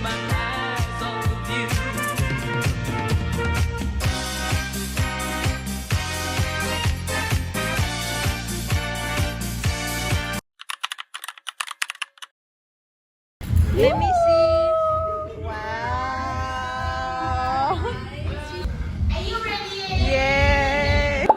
my eyes on you. Let me see. Wow. Are you ready? Yay.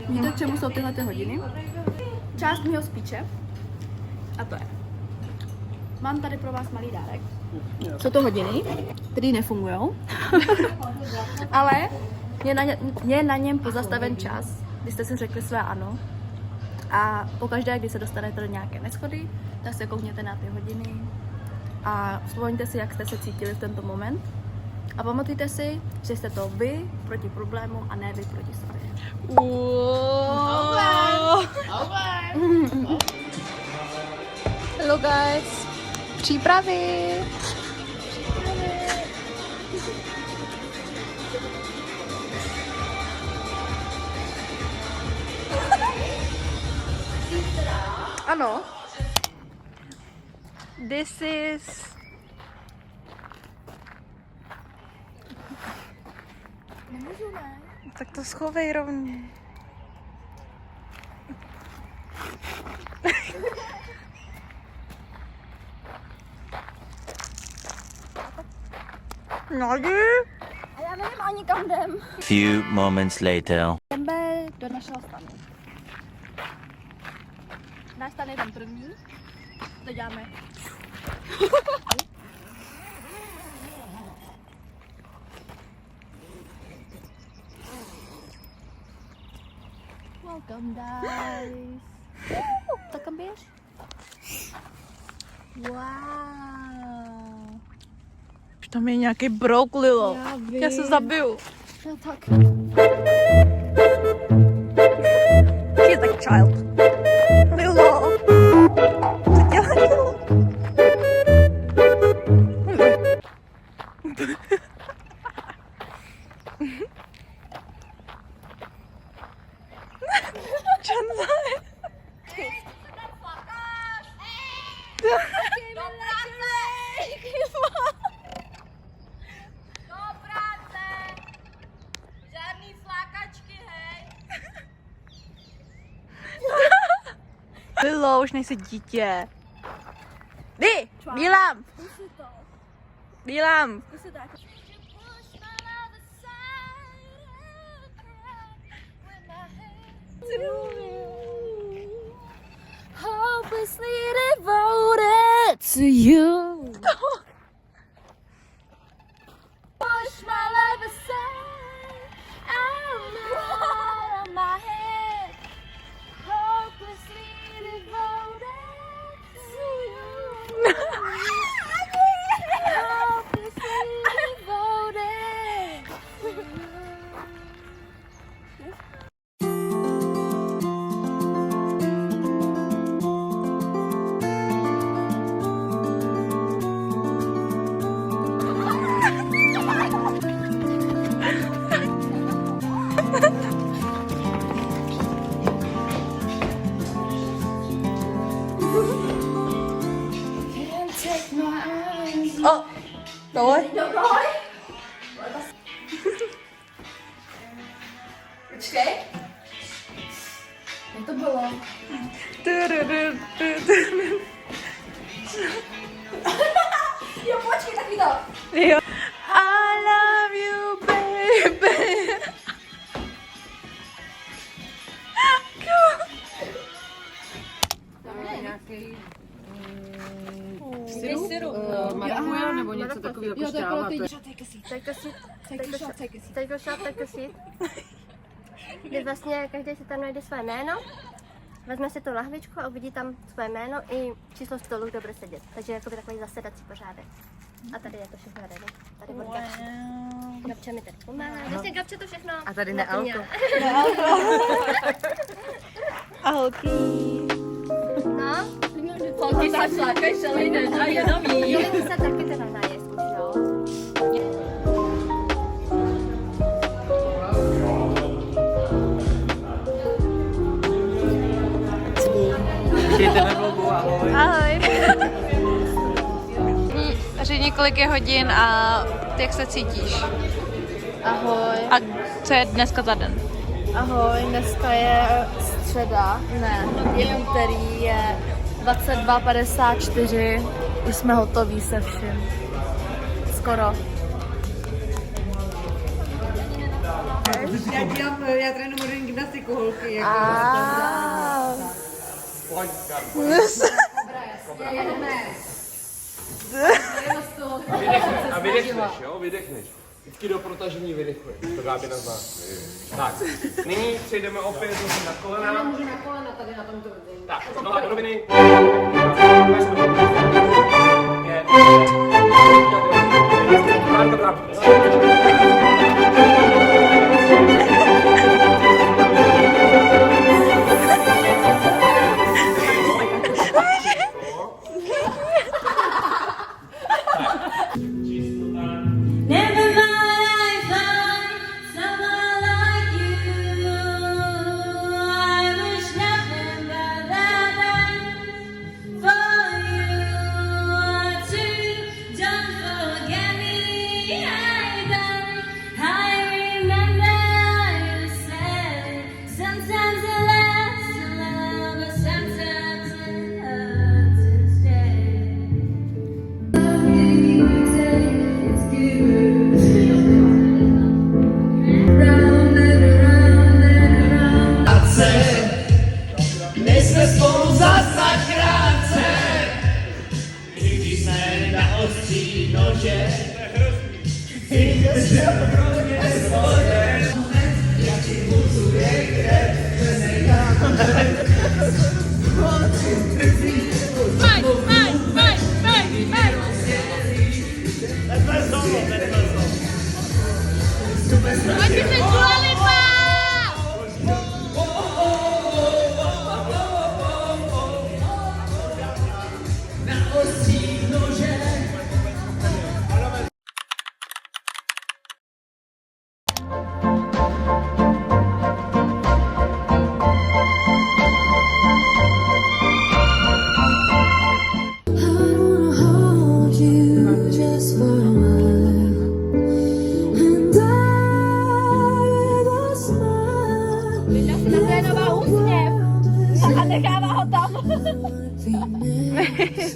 Víte, k čemu jsou tyhle hodiny? Část mého speeche. A to je. Mám tady pro vás malý dárek. Jsou to hodiny, které nefungují, ale je na něm pozastaven čas, kdy jste si řekli své ano. A pokaždé, když se dostanete do nějaké neshody, tak se koukněte na ty hodiny a vzpomeňte si, jak jste se cítili v tento moment. A pamatujte si, že jste to vy proti problému a ne vy proti sobě. Hello guys, přípravy. Ano. This is nemůžu, ne? Tak to schovej rovně. Nadi? A já nevím ani kam jdem. Few moments later. Jdeme do našeho stanu. Náš stan je tam první. To děláme. Welcome guys. Tak kam běž? Wow. Už tam je nějaký brouk, Lilo. Já se zabiju. No tak. He's like a child. Lilo. Co děláš, Lilo? Lilo, už nejsi dítě. Vy, dělám. Dělám. Hopelessly devoted to you. Push my life aside. I'm out of my head. Hopelessly devoted to you. Hopelessly devoted to you. Rồi. Được rồi. Počkej. Jak to bylo? Jo, počkej, tak to. Jo. I love you, baby. Nějaký syrup. Samuel nebo něco takového jako šťáva. Take a shot. Kdy vlastně každý si tam najde své jméno, vezme si tu lahvičku a uvidí tam své jméno i číslo stolu, kdo bude sedět. Takže jako by takový zasedací pořádek. A tady je to všechno ready. Tady od Gabče. Gabče mi tady pomáhá. Vlastně Gabče to všechno. A tady nealko. A holky. No, Holky se šlákají šelejne a jenom jí. Jeli se taky teda najíst už, jo. Přijďte na volbu, ahoj. Ahoj. Řekni, kolik je hodin a jak se cítíš? Ahoj. A co je dneska za den? Ahoj, dneska je středa, ne, je úterý, je 22:54, už jsme hotoví se vším. Skoro. Já trénuji moderní gymnastiku, holky. Jako A vydechneš, jo? Vydechneš. Vždycky do protažení vydechuješ. To Gáby nazná. Tak, nyní přejdeme opět na kolena. Já můžu na kolena tady na tomto. Tak, noha do roviny.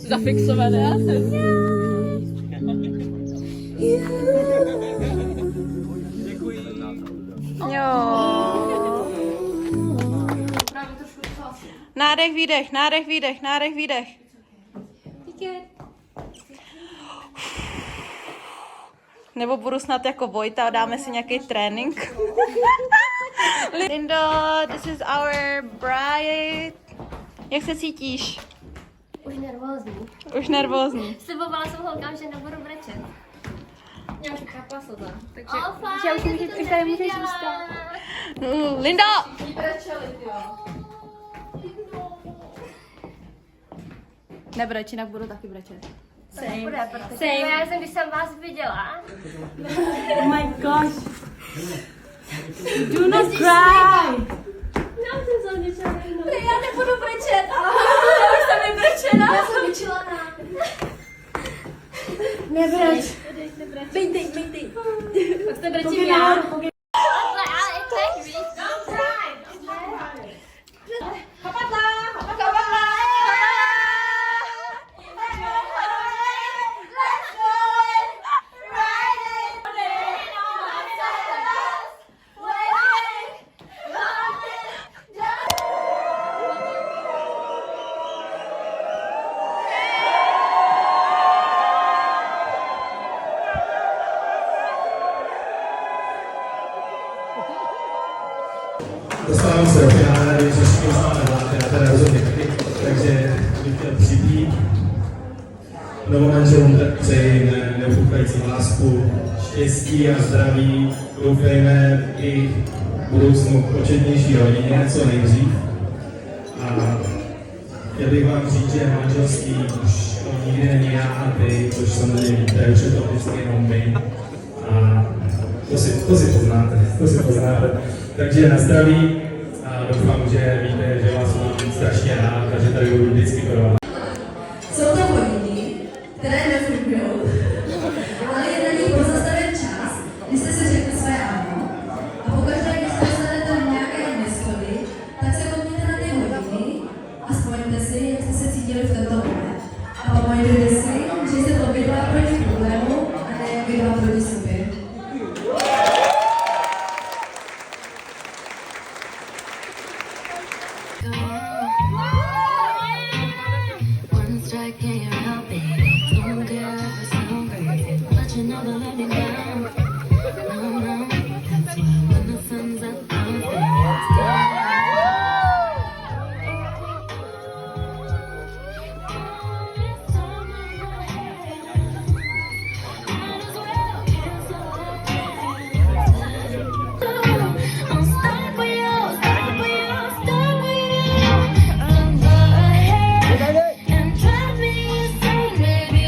Zafixované. Jo. Nádech, výdech, nádech, výdech, nádech, výdech. Nebo budu snad jako Vojta a dáme si nějaký trénink. Lindo, this is our bride. Jak se cítíš? Už nervózní. Už nervózní. Slibovala jsem holkám, že nebudu brečet. Já už chápala se to. Takže Já už tady můžeš zůstat. Lindo! Nebreč, jinak budu taky brečet. Nebude, protože já jsem, když jsem vás viděla. Oh my gosh. Do not cry. Já jsem se ničila. Já nebudu brečet, ale já už jsem vybrečena. Já jsem vyčilená. Nebreč. Bejtej. Tak jste brečím já. Ale tak víš. Don't cry. Dostávám se do finále, když všichni máme vlády, na teda rozhodně taky, takže bych chtěl přibít novomanželům tak přeji neufukající lásku, štěstí a zdraví, doufejme i v budoucnu početnější rodině, co nejdřív. A chtěl bych vám říct, že manželství už to nikdy není já a ty, což samozřejmě víte, už je to vždycky jenom my. A to si poznáte. Takže na zdraví a doufám, že víte, že vás budu strašně rád a že tady budu vždycky pro vás. Jsou to hodiny, které nefungují, ale je na nich pozastaven čas, kdy jste si řekli své ano. A pokaždé, když se dostanete v nějaké neshody, tak se koukněte na ty hodiny a vzpomeňte si, jak jste se cítili v tento moment. A pamatujte si, že jste to obědla proti problému a ne obědla proti sobě. One strike and you're out, baby. Don't care if it sounds crazy, but you never let me down. No, no, that's why when the sun's up, I'm staying. I'm stuck with you, stuck with you, stuck with you. I'm go ahead and drive me insane, baby.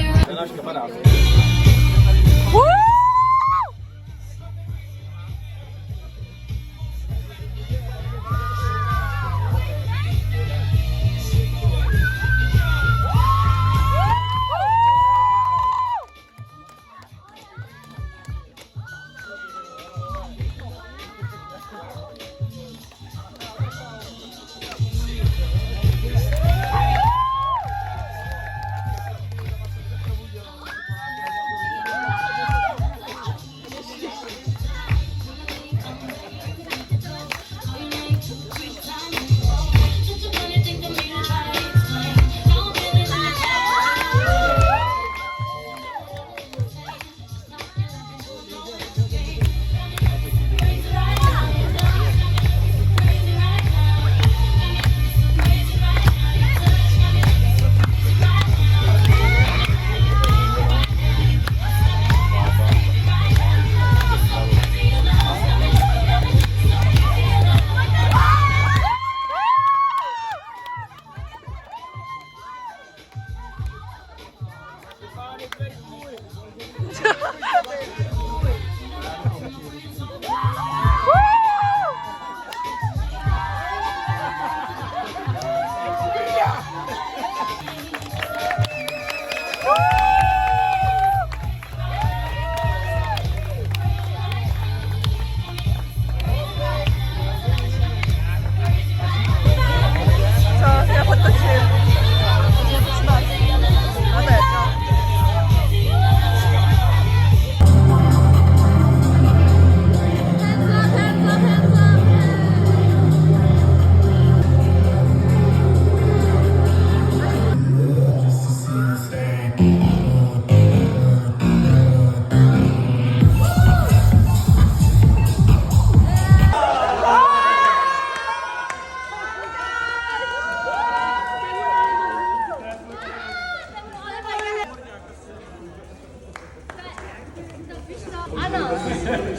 Ano,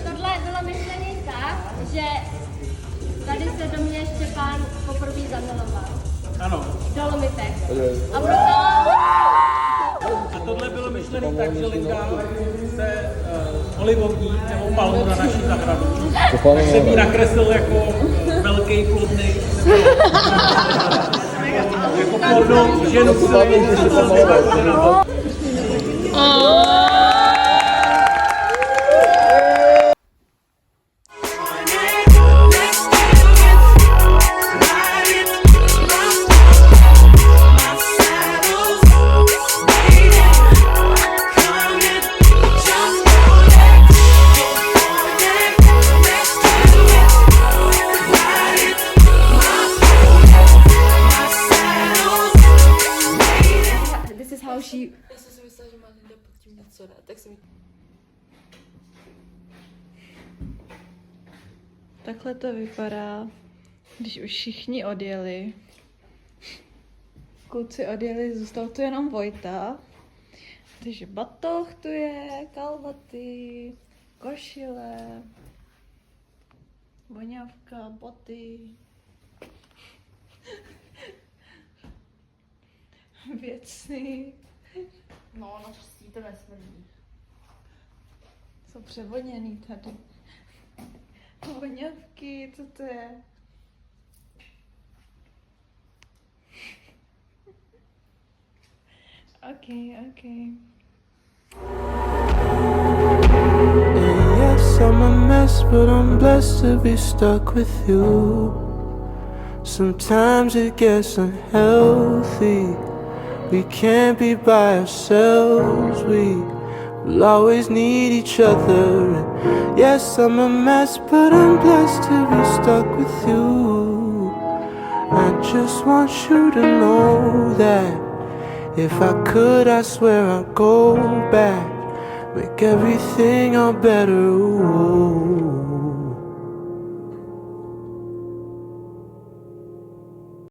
tohle bylo myšlené tak, že tady se do mě Štěpán poprvé zamiloval. Ano. V Dolomitech. A proto... A tohle bylo myšlené tak, že Linda se olivovník nebo palmu na naší zahradu. Tak jsem ji nakreslil jako velký plodný. Jako plodnou ženu silně se to Já jsem si myslela, že má Linda pod tím něco, ne? Tak jsem... Takhle to vypadá. Když už všichni odjeli, kluci odjeli, zůstal tu jenom Vojta. Takže batoh tu je, kalhoty, košile, voňavka, boty, věci. No, naštěstí to nesmrdí. Jsou převoněný tady. Voňavky, co to je? Okay. Yes, I'm a mess, but I'm blessed to be stuck with you. Sometimes it gets unhealthy. We can't be by ourselves. We will always need each other. And yes, I'm a mess, but I'm blessed to be stuck with you. I just want you to know that if I could, I swear I'd go back, make everything all better. Ooh.